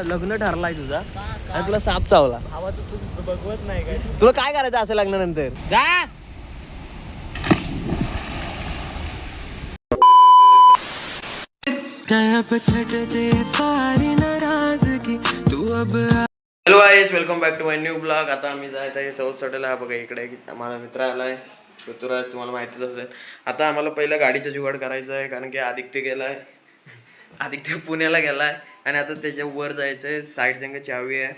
लग्न ठरलाय तुझा आणि तुला साप चावला. बघवत नाही काय तुला काय करायचं असं लग्नानंतर? Hello guys, welcome back to my new blog. आता आम्ही जायत आहे साऊथ साईडला. बघा इकडे माझा मित्र आलाय ऋतुराज, तुम्हाला माहितीच असेल. आता आम्हाला पहिलं गाडीचा जुगाड करायचा आहे, कारण की आदित्य गेलाय, आदित्य पुण्याला गेलाय आणि आता त्याच्या वर जायचं आहे. साईड संग चावी आहे,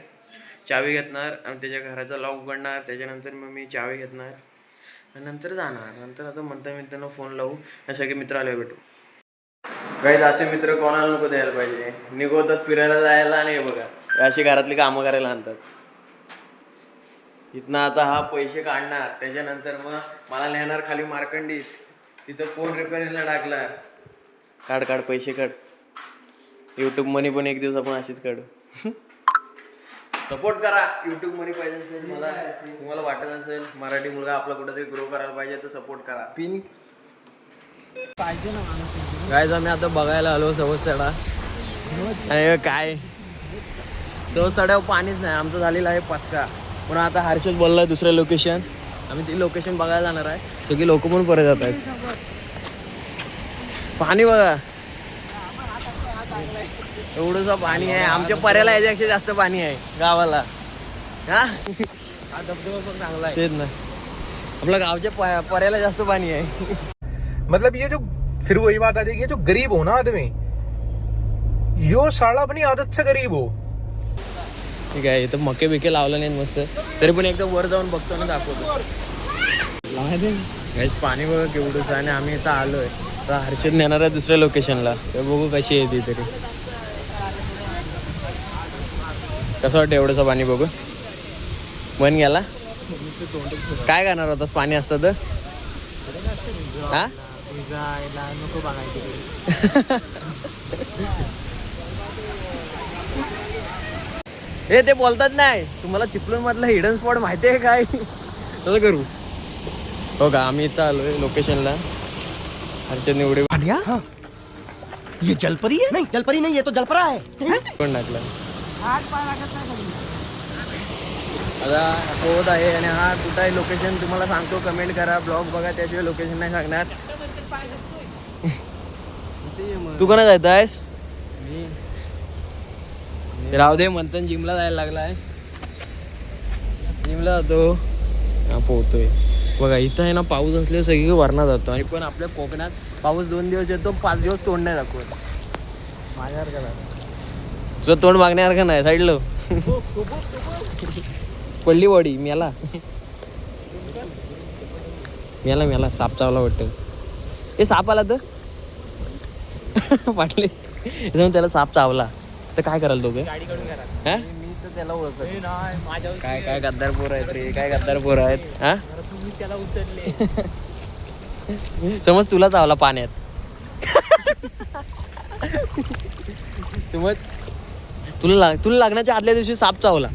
चावी घेतणार आणि त्याच्या घराचा लॉक उघडणार. त्याच्यानंतर मग मी चावी घेतणार आणि नंतर जाणार. नंतर आता म्हणता फोन लावू आणि सगळे मित्र आले भेटू. काही असे मित्र कोणाला नको द्यायला पाहिजे. निघवतात फिरायला जायला आणि हे बघा अशी घरातली कामं करायला आणतात. इथनं आता हा पैसे काढणार, त्याच्यानंतर मग मला नेणार खाली मार्कंडीत, तिथं फोन रिपेअरिंगला टाकला. काढ पैसे काढ. यूट्यूब मनी पण एक दिवस आपण अशीच काढू. सपोर्ट करा. यूट्यूब मनी पाहिजे असेल मला, तुम्हाला वाटत असेल मराठी मुलगा आपला कुठेतरी ग्रो करायला पाहिजे तर सपोर्ट करा. पिन पाहिजे ना माणूस. काय आम्ही आता बघायला आलो सवत सडा. आणि काय सवत सड्यावर पाणीच नाही. आमचं झालेलं आहे पचका. पुन्हा आता हर्षद बोललाय दुसरं लोकेशन. आम्ही ती लोकेशन बघायला जाणार आहे. सगळी लोक पण परत जात आहेत. पाणी बघा एवढंच पाणी आहे. आमच्या पर्याला याच्यापेक्षा जास्त पाणी आहे गावाला. हा धबधबा पण चांगला आहे. तेच ना, आपल्या गावच्या पर्याला जास्त पाणी आहे. मतलब ये जो फिर वही बात आ जाएगी, जो गरीब हो ना आदमी, यो साला अपनी आदत से गरीब हो. ठीक आहे. इथं मके बिके लावलं नाही मस्त, तरी पण एकदम वर जाऊन बघतो ना, दाखवतो. पाणी बघा केवढंच. आणि आम्ही इथं आलोय तर हर्षद नेणार आहे दुसऱ्या लोकेशनला. तर बघू कशी आहे ती. तरी कसं वाटतं एवढंसं पाणी बघू. मन गेला. काय करणार होतास पाणी असतं तर? हा नको बघायचं. हे ते बोलतात नाही, तुम्हाला चिपळूण मधला हिडन स्पॉट माहिती आहे काय? तसं करू. हो का, आम्ही इथं आलोय लोकेशनला. हर्षद निवडे ये जलपरी है? नहीं जलपरी नहीं, ये तो जलपरा है. कोण टाकला आता पोहत आहे. आणि हा कुठं आहे लोकेशन तुम्हाला सांगतो, कमेंट करा. ब्लॉग बघा, त्याशिवाय लोकेशन नाही सांगणार. तू कोणा जायचं आहेस? राहू दे. मंथन जिमला जायला लागलाय. जिमला जातो. हा पोहतोय बघा. इथं आहे ना पाऊस असले सगळी वरना जातो. आणि पण आपल्या कोकणात पाऊस 2 दिवस येतो, 5 दिवस तोंड नाही दाखवत. माझ्यासारखा तुझं तोंड मागण्यासारखं नाही. साईडलो पडली बॉडी मेला साप चावला वाटतं. हे साप आला तर वाटले त्याला साप चावला तर काय कराल दोघे? मी तर त्याला ओळखत काय. काय गद्दार पोर आहेत रे, काय गद्दार पोर आहेत. हा त्याला उचलले. समज तुला चावला पाण्यात. समज तुला लग्नाच्या आदल्या दिवशी साप चावला.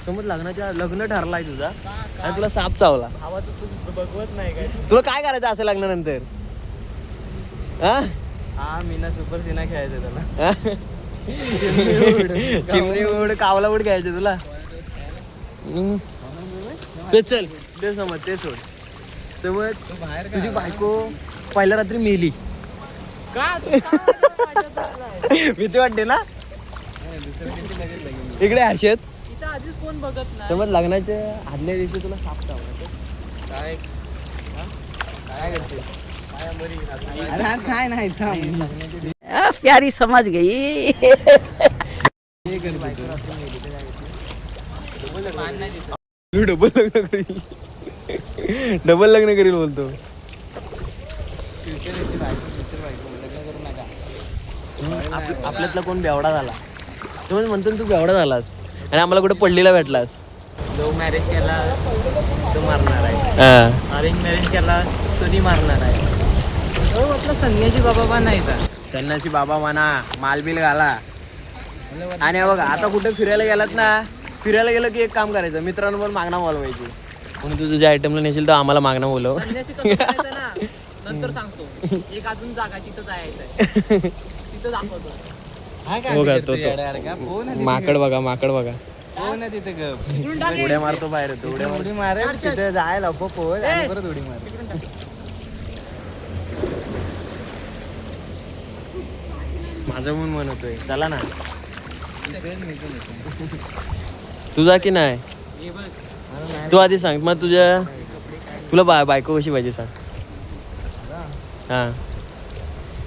समज लग्न ठरलाय तुझा आणि तुला साप चावला. बघवत नाही काय. तुला काय करायचं असं लग्नानंतर? हा मीना सुपर सिना खेळायचं त्याला. चिमणी उड कावला उड घ्यायचं तुला. ते चल ते समज ते सोड. समज तुझी बायको पहिल्या रात्री मेली. भीती वाटते ना. इकडे हर्षद आधीच कोण बघत नाही. समज लग्नाच्या आदल्या दिवशी तुला साप चावला. काय करते? काय नाही प्यारी समझ गई. डबल लग्न करील बोलतो. आपल्यातला कोण बेवडा झाला समज, म्हणतो तू बेवडा झालास आणि आम्हाला कुठे पडलीला भेटलास. लव्ह मॅरेज केला तो मारणार आहे, अरेंज मॅरेज केला तो नाही मारणार आहे. हो आपला संन्यासी बाबा नाही का. संन्यासी बाबा म्हणा, मालबिल घाला. आणि बघा आता कुठे फिरायला गेलात ना, फिरायला गेलं की एक काम करायचं, मित्रांनो पण मागणं बोलवायची. कोणी तू तुझ्या आयटमला नेशील तर आम्हाला मागणं बोलव. नंतर सांगतो. एक अजून जागा तिथं जायचं आहे, तिथं दाखवतो. बघा तो माकड बघा माकड बघा तिथे गप उड्या मारतो बाहेर येतो उड्या उडी मारेल तिथे जायला पोहोच आणि परत उडी मारेल. माझं म्हणून म्हणतोय चला ना तुझा की नाही तू आधी सांग मग तुला बायको कशी पाहिजे सांग. हा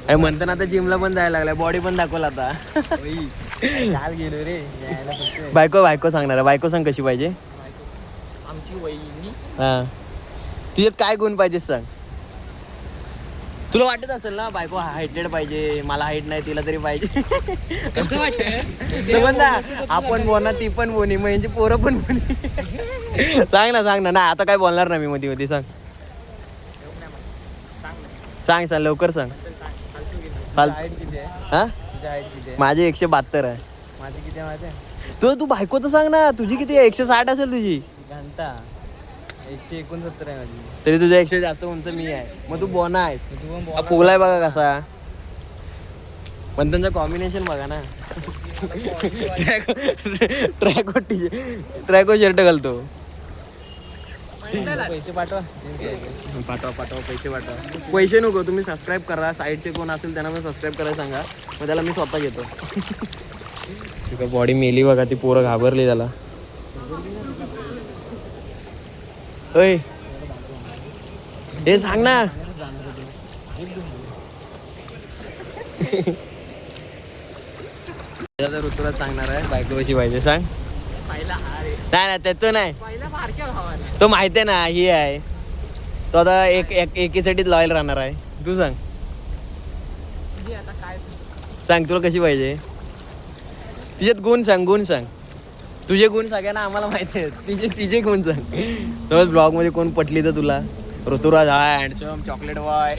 अरे म्हणतो ना आता जिमला पण जायला लागलाय बॉडी पण दाखवला आता. काल गेलो रे यायला फक्त. बायको सांगणार आहे. बायको सांग कशी पाहिजे. आमची वहिनी हा तिच्यात काय गुण पाहिजे सांग. तुला वाटत असेल ना बायको हायटेड पाहिजे मला हाईट नाही तिला तरी पाहिजे. कसं वाटत ना आपण बोलणार ती पण बोनी मग यांची पोरं पण बोनी. सांग ना नाही आता काय बोलणार ना मी मध्ये सांग सांग लवकर सांग. हाईट किती आहे हा तुझी हाईट किती आहे. माझी 172 आहे. माझी किती आहे माहिती आहे. तू बायकोचं सांग ना तुझी किती आहे. 160 असेल तुझी. घंटा 169 आहे माझी. तरी तुझ्या 100 जास्त उंच मी आहे मग तू बोना आहेस. तू पण हा फुगलाय बघा कसा पण त्यांचं कॉम्बिनेशन बघा ना. ट्रॅको शर्ट घालतो. पैसे पाठवा पाठवा पैसे नको तुम्ही सबस्क्राईब करा. साईडचे कोण असेल त्यांना पण सबस्क्राईब करायला सांगा मग त्याला मी स्वतः घेतो. बॉडी मेली बघा ती पोरं घाबरली त्याला. ओय हे सांग ना ऋतुराज सांगणार आहे बायको कशी पाहिजे सांग. पहिला हा रे नाही त्याचं नाही पहिला बारक्या भावाला तो माहिती आहे ना ही आहे तो आता एकीसाठीच लॉयल राहणार आहे. तू सांग आता काय सांग तुला कशी पाहिजे. तिच्यात गुण सांग तुझे गुण सगळ्यांना आम्हाला माहिती आहेत. तिचे गुण सांग. समज ब्लॉग मध्ये कोण पटली तर तुला ऋतुराज हाय हँडसम चॉकलेट बॉय.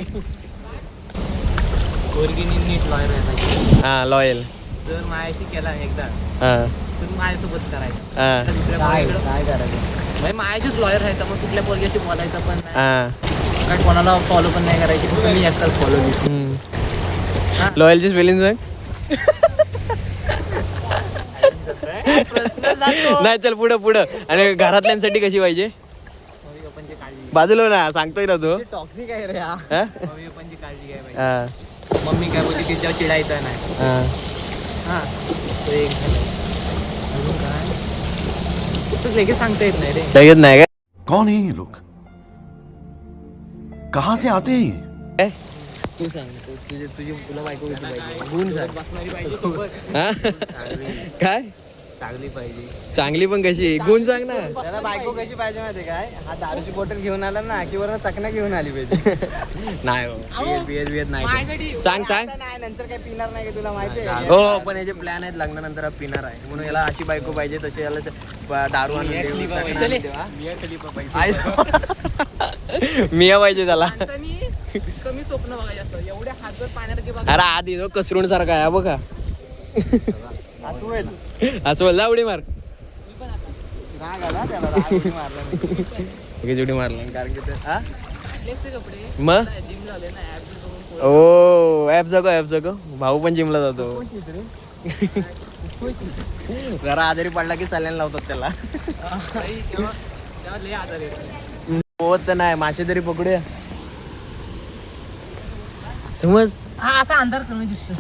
पोरगीनी नीट लॉयर आहे. हा लॉयल. जर माझ्याशी केला एकदा हा तर माझ्यासोबत करायचं. हा दुसऱ्या पोरीकडं काय करायचं म्हणजे माझ्याशीच लॉयर राहायचा. मग कुठल्या पोरग्याशी बोलायचं पण नाही हा काय कोणाला फॉलो पण नाही करायची. फक्त मी एकटाच फॉलो लॉयलची स्पेलिंग सांग. नाही चल पुढं आणि घरातल्यांसाठी कशी पाहिजे. बाजूला ना सांगतोय ना तो टॉक्सिक आहे रे हा. हा? मम्मी काळजी घ्याय पाहिजे. हा, मम्मी काय बोलते तिच्यावर चिडायचं नाही. हा. हा तो एक झालं. अजून काय असं लगेच सांगता येत नाही रे. लगेच नाही काय कौन है ये लोग कहां से आते हैं ये? काय? तू सांग तुझी तुला बायको कशी पाहिजे गुण सांग. बसणारी पाहिजे सोबत. हा? काय चांगली पाहिजे. चांगली पण कशी गुण सांग ना. त्याला बायको कशी पाहिजे माहिती काय. हा दारूची बॉटल घेऊन आला ना की वरनं चकना घेऊन आली पाहिजे. नाही हो PS नाही सांग नाही नंतर काय पिणार नाही का तुला माहिती आहे. हो पण याचे प्लॅन आहेत लग्नानंतर हा पिणार आहे म्हणून याला अशी बायको पाहिजे तशी याला दारू आणून देऊ, चकना आणून देऊ, हा? मिया पाहिजे त्याला. कमी स्वप्न बघायचे असतं. एवढ्या हातभर पाण्यात की बघा. अरे आधी तो कसरून सारखा आहे हा बघा. असं बोल जा उडी मार. राग आला त्याला. राग उडी मारला मी. उडी मारला कारण की ते हा घेतले कपडे मग जिम झाले ना ऍप बघून. ओ ऍप जगो भाऊ पण जिमला जातो. जरा आजारी पडला की सल्यान लावतात त्याला. तेव्हा लय आजार येतो. होत तर नाही मासे तरी पकडूया. समज हा असा अंधार कमी दिसतो.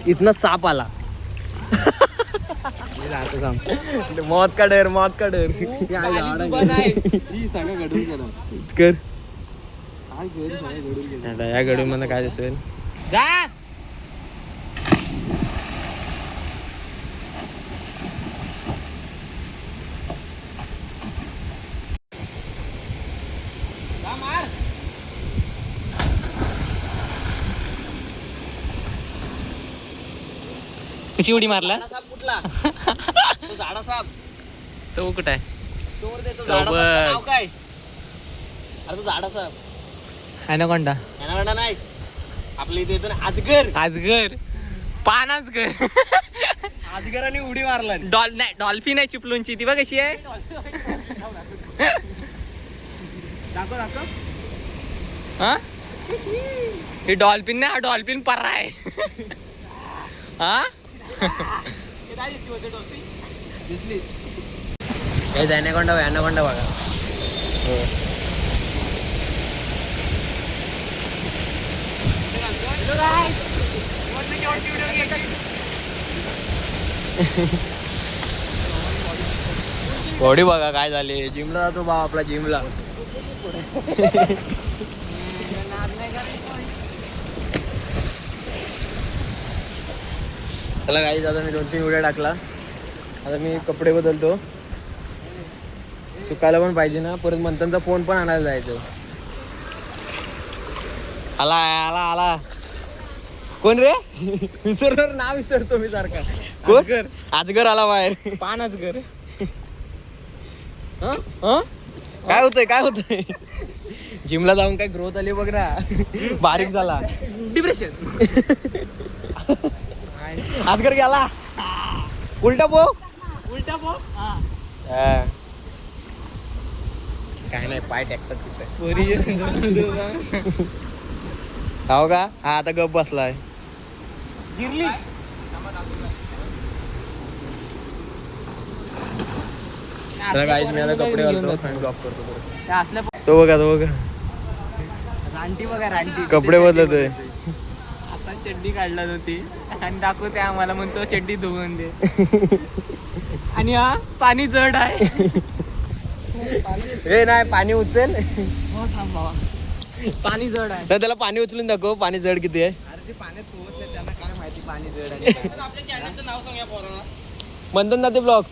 इतना साप आला. मौत का डर कर आता या गडून मध्ये काय दिसेल. कशी उडी मारला. साप कुठला तो झाडा साप तो कुठं आहे. तो झाडा साप नाव काय. अरे तो झाडा साप ॲनाकोंडा. ॲनाकोंडा नाही आपल्या इथे येतो ना अजगर. आजगर पानाजगर. अजगराने उडी मारला. नाही डॉल्फिन आहे चिपलूनची. ती बघ कशी आहे. दाखव हा ही डॉल्फिन नाही. हा डॉल्फिन परा आहे. हा काही ॲनाकोंडा बघा. बॉडी बघा काय झाले. जिमला जातो भाव आपला जिमला. चला काही आता मी 2-3 व्हिडिओ टाकला. आता मी कपडे बदलतो. सुकायला पण पाहिजे ना. परत मंथनचा फोन पण आणायला जायचं. आला आला आला. कोण रे? विसरणार नाव विसरतो मी सारखा. कोण? आजगर आला बाहेर. पान अजगर. काय होतंय काय होतंय? जिमला जाऊन काय ग्रोथ आली बघ ना. बारीक झाला. डिप्रेशन. आजगर गेला. उलटा पो. उलटा पो. काय नाही पाय टेकतात तिथे. हो का? हा आता गप बसलाय. गिरली. गाईज मी आता कपडे घालतो आणि ब्लॉक करतो परत. त्या असल्या तो बघा तो बघा रानटी बघा रानटी. कपडे बदलतोय. आता चड्डी काढला होती आणि दाखवते आम्हाला म्हणतो चड्डी धुवून दे. आणि हा पाणी जड आहे. हे नाही पाणी उचल. हो थांब बाबा. पाणी जड आहे. तर त्याला पाणी उचलून दाखव. पाणी जड किती आहे. अरे ते पाण्यात पोहोचले त्यांना काय माहिती पाणी जड आहे. आपल्या चॅनलचं नाव सांगा पोरांना. म्हणतात ना ते ब्लॉग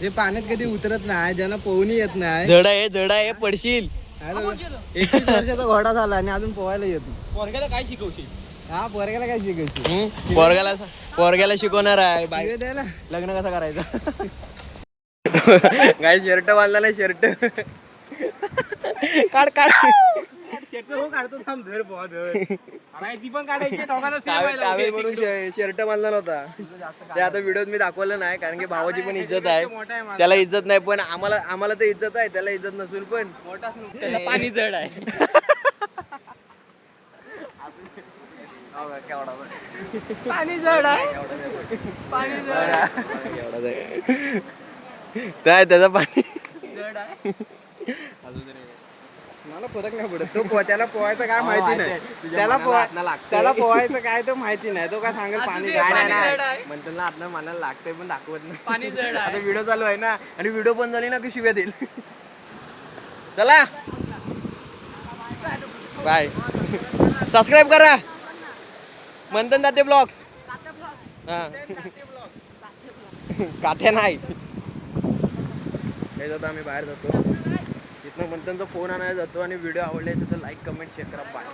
जे पाण्यात कधी उतरत नाही ज्यांना पोहणी येत नाही. जड आहे पडशील. 21 वर्षाचा घोडा झाला आणि अजून पोहायला येतो. पोरग्याला काय शिकवशील? हा पोरग्याला काय शिकवशील? पोरग्याला शिकवणार आहे. शिव्या द्यायला. लग्न कसं करायचं. काय शर्ट बांधला नाही शर्ट. काढ काढ. काढतो थांब. धर पोहा धर. ती पण काढायची म्हणून शर्ट बांधला नव्हता. ते आता व्हिडिओत मी दाखवलं नाही कारण की भावाची पण इज्जत आहे. त्याला इज्जत नाही पण आम्हाला तर इज्जत आहे. त्याला इज्जत नसून पण त्याला पाणी जड आहे. पाणी जड आहे. पाणी जड आहे. त्याचा पाणी जड आहे. मला फरक नाही पडत. तो त्याला पोहायचं काय माहिती नाही. त्याला पोहायचं काय तो माहिती नाही. तो काय सांगेल पाणी जड आहे. म्हणतो ना आतनं मनाला लागतंय पण दाखवत नाही. पाणी जड आता आहे. व्हिडिओ चालू आहे ना आणि व्हिडिओ बंद झाली ना की शिव्या देईल. चला बाय. सबस्क्राईब करा मंथन दाते ब्लॉग्स. काथ्या नाही. आता आम्ही बाहेर जातो. इथनं मंथनचा फोन आणायला जातो आणि व्हिडिओ आवडले तर लाईक कमेंट शेअर करा. बाय.